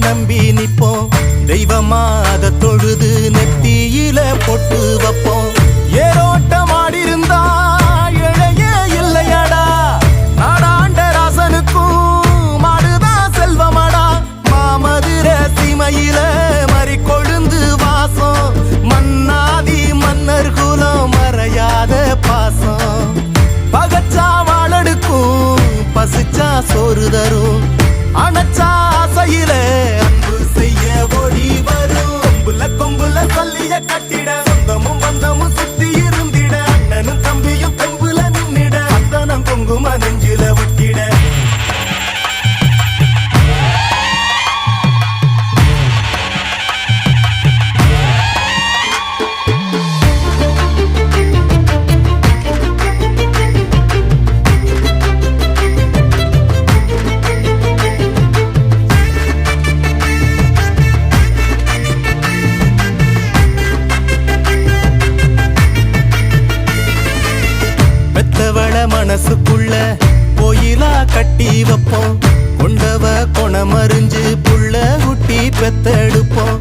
நம்பி நிப்போம். தெய்வமாத தொழுது நெத்தியில பொட்டு வைப்போம். ஏரோட்டம் ஆடிருந்தா இழைய இல்லையடா, நாடாண்ட ராசனுக்கும் மாடுதான் செல்வமடா. மாமதுர சீமையில மறி கொழுந்து வாசம், மன்னாதி மன்னர் குலம் மறையாத பாசம். பகச்சா வாழடுக்கும், பசிச்சா சோறு தரும், அணைச்சா ஆசையில அன்பு செய்ய ஓடி வரும். கொம்புல சொல்லிய கட்டிட, சொந்தமும் பந்தமும் சுத்தி இருந்திட, அண்ணனும் தம்பியும் தெம்புல நின்னிட, அத்தனம் குங்கும நெஞ்சில விட்டிட. மனசுக்குள்ள கோயிலா கட்டி வைப்போம். கொண்டவ கொணமறிஞ்சு புள்ள குட்டி பெத்தெடுப்போம்.